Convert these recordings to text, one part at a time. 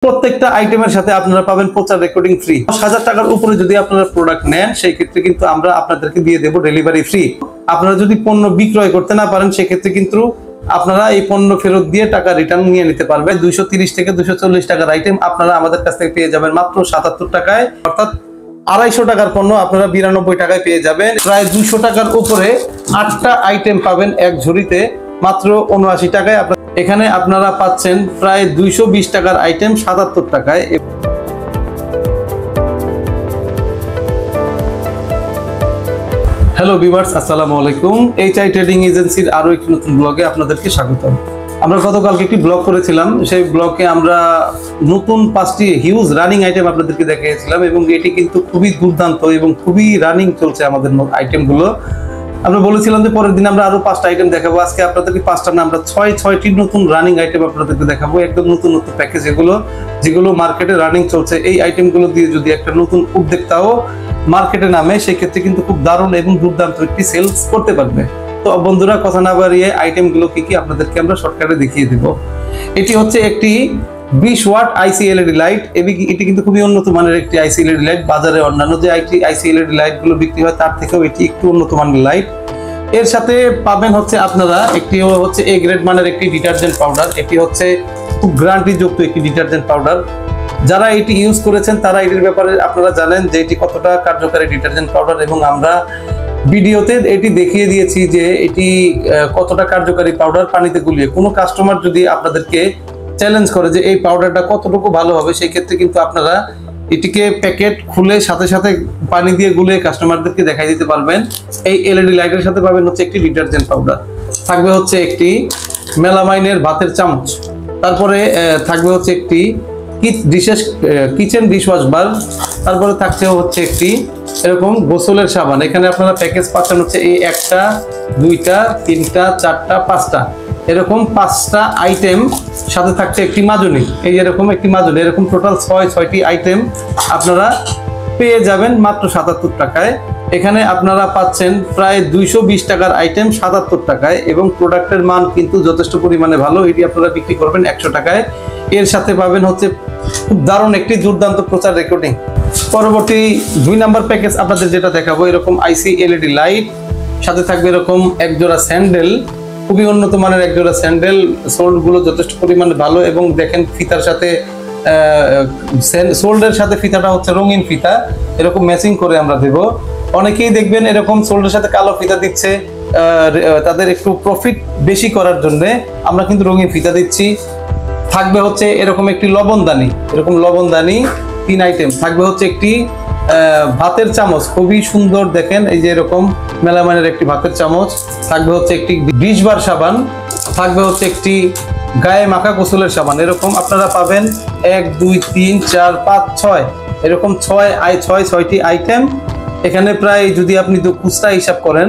প্রত্যেকটা আইটেমের সাথে আপনারা পাবেন প্রচার রেকর্ডিং ফ্রি। 10,000 টাকার উপরে যদি আপনারা প্রোডাক্ট নেন সেই ক্ষেত্রে কিন্তু আমরা আপনাদেরকে দিয়ে দেব ডেলিভারি ফ্রি। আপনারা যদি পণ্য বিক্রয় করতে না পারেন সেক্ষেত্রে কিন্তু আপনারা এই পণ্য ফেরত দিয়ে টাকা রিটার্ন নিয়ে নিতে পারবেন। 230 থেকে 240 টাকার আইটেম আপনারা আমাদের কাছ থেকে পেয়ে যাবেন মাত্র 77 টাকায়, অর্থাৎ 250 টাকার পণ্য আপনারা 92 টাকায় পেয়ে যাবেন। প্রায় 200 টাকার উপরে 8টা আইটেম পাবেন এক ঝুড়িতে মাত্র 79 টাকায়। এখানে আপনারা পাচ্ছেন প্রায় 220 টাকার আইটেম 77 টাকায়। হ্যালো ভিউয়ার্স, আসসালামু আলাইকুম। এইচআই ট্রেডিং এজেন্সির আরো একটি নতুন ব্লগে আপনাদেরকে স্বাগতম। আমরা গতকালকে একটি ব্লগ করেছিলাম, সেই ব্লগে আমরা নতুন 5টি হিউজ রানিং আইটেম আপনাদেরকে দেখিয়েছিলাম এবং এটি কিন্তু খুবই দুর্দান্ত এবং খুবই রানিং চলছে আমাদের আইটেমগুলো। আমরা বলেছিলাম যে পরের দিন আমরা আরো 5টা আইটেম দেখাবো। আজকে আপনাদেরকে 5টা না, আমরা 6টি নতুন রানিং আইটেম আপনাদেরকে দেখাবো। একদম নতুন নতুন প্যাকেজ, যেগুলো মার্কেটে রানিং চলছে। এই আইটেমগুলো দিয়ে যদি একটা নতুন উদ্যোক্তাও মার্কেটে নামে সেক্ষেত্রে কিন্তু খুব দারুণ এবং দুর্দান্ত একটি সেলস করতে পারবে। তো বন্ধুরা, কথা না বাড়িয়ে আইটেমগুলো কি আপনাদেরকে আমরা শর্টকাটে দেখিয়ে দেব। এটি হচ্ছে একটি 20 ওয়াট আইসি এলইডি লাইট। এটি কিন্তু খুবই উন্নত মানের একটি আইসি এলইডি লাইট। বাজারে অন্যান্য যে আইসি এলইডি লাইট গুলো বিক্রি হয় তার থেকেও এটি একটু উন্নত মানের লাইট। এর সাথে পাবেন হচ্ছে আপনারা একটি হচ্ছে এ গ্রেড মানের একটি ডিটারজেন্ট পাউডার। এটি হচ্ছে খুব গ্যারান্টিযুক্ত একটি ডিটারজেন্ট পাউডার। যারা এটি ইউজ করেছেন তারা এটির ব্যাপারে আপনারা জানেন যে এটি কতটা কার্যকারী ডিটারজেন্ট পাউডার, এবং আমরা ভিডিওতে এটি দেখিয়ে দিয়েছি যে এটি কতটা কার্যকারী পাউডার পানিতে গুলিয়ে। কোনো কাস্টমার যদি আপনাদেরকে চ্যালেঞ্জ করে যে এই পাউডারটা কতটুকু ভালো হবে, সেই ক্ষেত্রে কিন্তু আপনারা এটিকে প্যাকেট খুলে সাথে সাথে পানি দিয়ে গুলিয়ে কাস্টমারদেরকে দেখাই দিতে পারবেন। এই এলইডি লাইটের সাথে পাবেন হচ্ছে একটি ডিটারজেন্ট পাউডার, থাকবে হচ্ছে একটি মেলামাইনের ভাতের চামচ, তারপরে থাকবে হচ্ছে একটি কিচেন ডিশওয়াশ বার, তারপরে থাকছে হচ্ছে একটি এরকম গোসলের সাবান। এখানে আপনারা প্যাকেজ পাচ্ছেন হচ্ছে এই 1টা 2টা 3টা 4টা 5টা এরকম 5টা আইটেম, সাথে থাকছে একটি মাজনি। এই এরকম একটি মাজনি, এরকম টোটাল 6টি আইটেম আপনারা পেয়ে যাবেন মাত্র 77 টাকায়। এখানে আপনারা পাচ্ছেন প্রায় 220 টাকার আইটেম 77 টাকায়, এবং প্রোডাক্টের মান কিন্তু যথেষ্ট পরিমাণে ভালো। এটি আপনারা বিক্রি করবেন 100 টাকায়। এর সাথে পাবেন হচ্ছে খুব দারুণ একটি দুর্দান্ত প্রচার রেকর্ডিং। পরবর্তী 2 নাম্বার প্যাকেজ আপনাদের যেটা দেখাবো, এরকম আইসি এলইডি লাইট, সাথে থাকবে এরকম একজোড়া স্যান্ডেল, খুবই উন্নত মানের একজোড়া স্যান্ডেল। সোলগুলো যথেষ্ট পরিমাণে ভালো, এবং দেখেন ফিতার সাথে সোল্ডের সাথে ফিতাটা হচ্ছে রঙিন ফিতা, এরকম ম্যাচিং করে আমরা দেব। অনেকেই দেখবেন এরকম সোল্ডের সাথে কালো ফিতা দিচ্ছে তাদের একটু প্রফিট বেশি করার জন্য, আমরা কিন্তু রঙিন ফিতা দিচ্ছি। থাকবে হচ্ছে এরকম একটি লবণদানি, এরকম লবণদানি 3 আইটেম। থাকবে হচ্ছে একটি ভাতের চামচ, খুবই সুন্দর দেখেন, এই যে এরকম মেলামাইনের একটি ভাতের চামচ। থাকবে হচ্ছে একটি ডিশবার সাবান, থাকবে হচ্ছে একটি গায়ে মাখা গোসলের সাবান। এরকম আপনারা পাবেন 1 2 3 4 5 6 এরকম 6টি আইটেম। এখানে প্রায় যদি আপনি খুচরা হিসাব করেন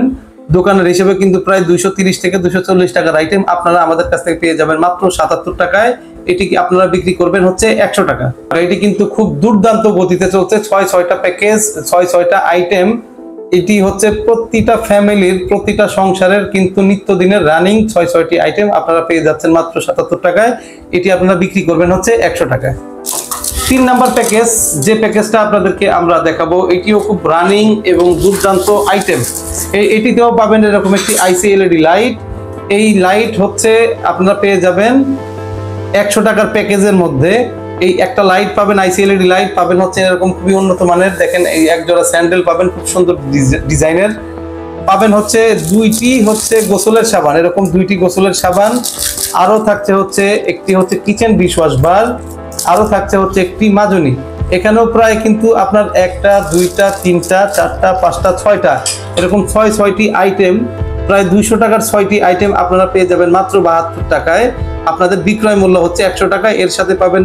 দোকানের হিসেবে কিন্তু প্রায় 230 থেকে 240 টাকার আইটেম আপনারা আমাদের কাছ থেকে পেয়ে যাবেন মাত্র 77 টাকায়। এটি আপনারা বিক্রি করবেন হচ্ছে 100 টাকা। আর এটি কিন্তু খুব দুর্দান্ত গতিতে চলছে, 6টা প্যাকেজ, 6টা আইটেম। এটি হচ্ছে প্রতিটা ফ্যামিলির, প্রতিটা সংসারের কিন্তু নিত্যদিনের রানিং 6টি আইটেম আপনারা পেয়ে যাচ্ছেন মাত্র 77 টাকায়। এটি আপনারা বিক্রি করবেন হচ্ছে 100 টাকায়। 3 নাম্বার প্যাকেজ, যে প্যাকেজটা আপনাদেরকে আমরা দেখাবো, এটিও খুব রানিং এবং দুর্দান্ত আইটেম। এটিতেও পাবেন এরকম একটি আইসি এলইডি লাইট। এই লাইট হচ্ছে আপনারা পেয়ে যাবেন 100 টাকার প্যাকেজের মধ্যে। এই একটা লাইট পাবেন, আইসি এলইডি লাইট পাবেন হচ্ছে এরকম খুবই উন্নত মানের। দেখেন এই একজোড়া স্যান্ডেল পাবেন খুব সুন্দর ডিজাইনের। পাবেন হচ্ছে 2টি হচ্ছে গোসলের সাবান, এরকম 2টি গোসলের সাবান। আরো থাকছে হচ্ছে একটি হচ্ছে কিচেন ডিশওয়াশ বার, আরো থাকছে হচ্ছে একটি মাজনি। এখানেও প্রায় কিন্তু আপনার 1টা 2টা 3টা 4টা 5টা 6টা এরকম 6টি আইটেম, প্রায় 200 টাকার 6টি আইটেম আপনারা পেয়ে যাবেন মাত্র 72 টাকায়। আপনাদের বিক্রয় মূল্য হচ্ছে 100 টাকা। এর সাথে পাবেন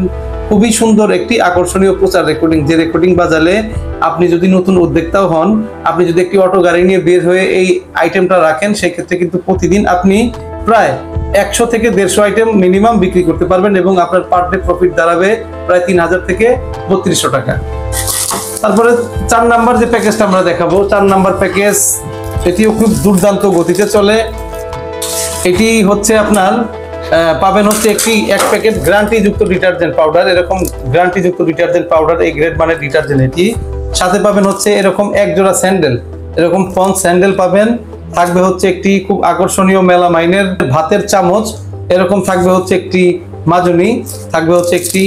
খুবই সুন্দর একটি আকর্ষণীয় প্রচার রেকর্ডিং, যে রেকর্ডিং বাজালে আপনি যদি নতুন উদ্যোক্তাও হন, আপনি যদি একটি অটো গাড়ি নিয়ে বের হয়ে এই আইটেমটা রাখেন, সেক্ষেত্রে কিন্তু প্রতিদিন আপনি প্রায় 100 থেকে 150 আইটেম মিনিমাম বিক্রি করতে পারবেন, এবং আপনার পার ডে প্রফিট দাঁড়াবে প্রায় 3000 থেকে 3200 টাকা। তারপরে 4 নাম্বার যে প্যাকেজটা আমরা দেখাবো, 4 নাম্বার প্যাকেজ, এটিও খুব দুর্দান্ত গতিতে চলে। এটি হচ্ছে আপনার পাবেন হচ্ছে এক প্যাকেট গ্যারান্টি যুক্ত ডিটারজেন্ট পাউডার, এরকম গ্যারান্টি যুক্ত ডিটারজেন্ট পাউডার, এই গ্রেড মানের ডিটারজেন্ট এটি। সাথে পাবেন হচ্ছে এরকম এক জোড়া স্যান্ডেল, এরকম পন্স স্যান্ডেল পাবেন। থাকবে হচ্ছে একটি খুব আকর্ষণীয় মেলামাইনের ভাতের চামচ, এরকম থাকবে হচ্ছে একটি মাজনি, থাকবে হচ্ছে একটি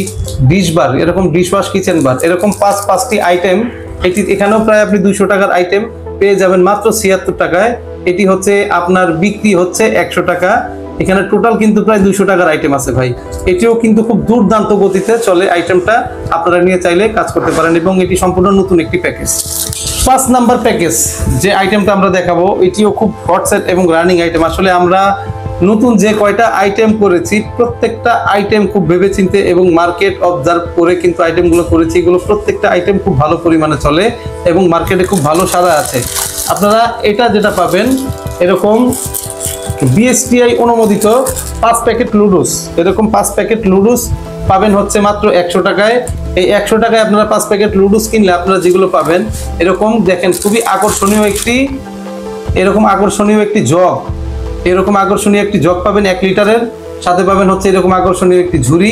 ডিশ বার, এরকম ডিশ ওয়াশ কিচেন বার, এরকম পাঁচটি আইটেম। এটি এখানেও প্রায় আপনি 200 টাকার আইটেম পেয়ে যাবেন মাত্র 76 টাকায়। এটি হচ্ছে আপনার বিক্রি হচ্ছে 100 টাকা। এখানে টোটাল কিন্তু প্রায় 200 টাকার আইটেম আছে ভাই। এটিও কিন্তু খুব দুর্দান্ত গতিতে চলে আইটেমটা, আপনারা নিয়ে চাইলে কাজ করতে পারেন এবং এটি সম্পূর্ণ নতুন একটি প্যাকেজ। 5 নাম্বার প্যাকেজ যে আইটেমটা আমরা দেখাবো, এটিও খুব হট সেট এবং রানিং আইটেম। আসলে আমরা নতুন যে কয়টা আইটেম করেছি প্রত্যেকটা আইটেম খুব ভেবেচিন্তে এবং মার্কেট অবজার্ভ করে কিন্তু আইটেমগুলো করেছি। এগুলো প্রত্যেকটা আইটেম খুব ভালো পরিমাণে চলে এবং মার্কেটে খুব ভালো সাড়া আছে। আপনারা এটা যেটা পাবেন এরকম বিএসটিআই অনুমোদিত 5 প্যাকেট লুডুস, এরকম 5 প্যাকেট লুডুস পাবেন হচ্ছে মাত্র 100 টাকায়। এই 100 টাকায় আপনারা 5 প্যাকেট লুডুস কিনলে আপনারা যেগুলো পাবেন এরকম দেখেন খুবই আকর্ষণীয় একটি জগ, এরকম আকর্ষণীয় একটি জগ পাবেন 1 লিটারের। সাথে পাবেন হচ্ছে এরকম আকর্ষণীয় একটি ঝুড়ি,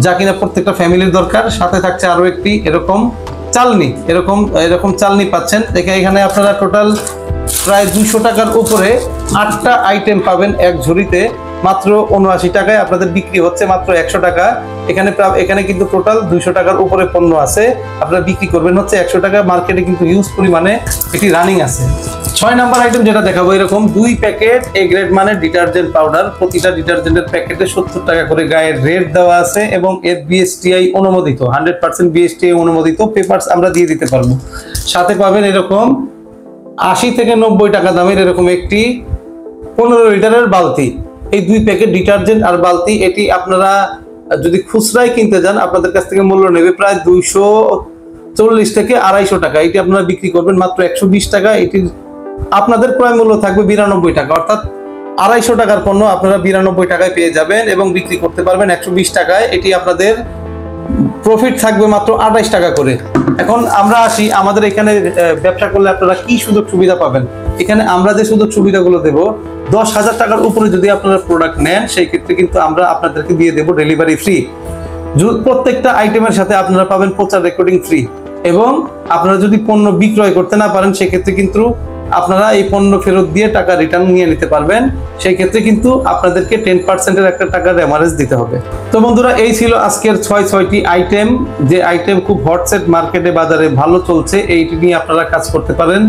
যা কিনা প্রত্যেকটা ফ্যামিলির দরকার। সাথে থাকছে আরো একটি এরকম চালনি, এরকম চালনি পাচ্ছেন। এখানে আপনারা টোটাল প্রায় 200 টাকার উপরে 8টা আইটেম পাবেন এক ঝুড়িতে মাত্র 79 টাকায়। আপনাদের বিক্রি হচ্ছে মাত্র 100 টাকা। এখানে কিন্তু টোটাল 200 টাকার উপরে পণ্য আছে, আপনারা বিক্রি করবেন হচ্ছে 100 টাকা। মার্কেটে কিন্তু হিউজ পরিমাণে এটি রানিং আছে। 6 নাম্বার আইটেম যেটা দেখাবো, এরকম 2 প্যাকেট এ গ্রেড মানের ডিটারজেন্ট পাউডার। প্রতিটা ডিটারজেন্টের প্যাকেটে 70 টাকা করে গায়ের রেট দেওয়া আছে এবং এর বিএসটিআই অনুমোদিত, 100% বিএসটিআই অনুমোদিত পেপারস আমরা দিয়ে দিতে পারবো। সাথে পাবেন এরকম 80 থেকে 90 টাকা দামের এরকম একটি 15 লিটারের বালতি। এই 2 প্যাকেট ডিটারজেন্ট আর বালতি, এটি আপনারা যদি খুচরায় কিনতে যান আপনাদের কাছ থেকে মূল্য নেবে প্রায় 240 থেকে 250 টাকা। এটি আপনারা বিক্রি করবেন মাত্র 120 টাকা। এটির আপনাদের ক্রয় মূল্য থাকবে 92 টাকা, অর্থাৎ 250 টাকার পণ্য আপনারা 92 টাকায় পেয়ে যাবেন এবং বিক্রি করতে পারবেন 120 টাকায়। এটি আপনাদের প্রফিট থাকবে মাত্র 28 টাকা করে। এখন আমরা আসি আমাদের এখানে ব্যবসা করলে আপনারা কি সুযোগ সুবিধা পাবেন। এখানে আমরা যে সুযোগ সুবিধাগুলো দেব, 10,000 টাকার উপরে যদি আপনারা প্রোডাক্ট নেন সেই ক্ষেত্রে কিন্তু আমরা আপনাদেরকে দিয়ে দেব ডেলিভারি ফ্রি। প্রত্যেকটা আইটেমের সাথে আপনারা পাবেন প্রচার রেকর্ডিং ফ্রি এবং আপনারা যদি পণ্য বিক্রয় করতে না পারেন সেক্ষেত্রে কিন্তু আপনারা এই পণ্য ফেরত দিয়ে টাকা রিটার্ন নিয়ে নিতে পারবেন। সেই ক্ষেত্রে কিন্তু আপনাদেরকে 10% একটা টাকার রেমারেজ দিতে হবে। তো বন্ধুরা, এই ছিল আজকের 6টি আইটেম, যে আইটেম খুব হটসেট মার্কেটে বাজারে ভালো চলছে। এইটি নিয়ে আপনারা কাজ করতে পারেন।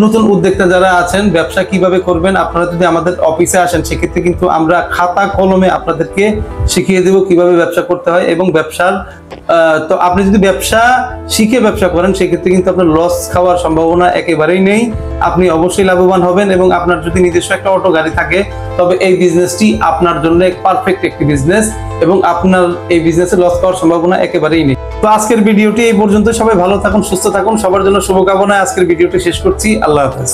নতুন উদ্যোক্তা যারা আছেন, ব্যবসা কিভাবে করবেন, আপনারা যদি আমাদের অফিসে আসেন সেক্ষেত্রে কিন্তু আমরা খাতা কলমে আপনাদেরকে শিখিয়ে দেব কিভাবে ব্যবসা করতে হয় এবং তো আপনি যদি ব্যবসা শিখে ব্যবসা করেন সেক্ষেত্রে কিন্তু আপনার লস খাওয়ার সম্ভাবনা একেবারেই নেই। আপনি অবশ্যই লাভবান হবেন এবং আপনার যদি নিজস্ব একটা অটো গাড়ি থাকে তবে এই বিজনেসটি আপনার জন্য পারফেক্ট একটি বিজনেস এবং আপনার এই বিজনেসে লস খাওয়ার সম্ভাবনা একেবারেই নেই। তো আজকের ভিডিওটি এই পর্যন্ত। সবাই ভালো থাকুন, সুস্থ থাকুন, সবার জন্য শুভকামনায় আজকের ভিডিওটি শেষ করছি। আল্লাহ হাফেজ।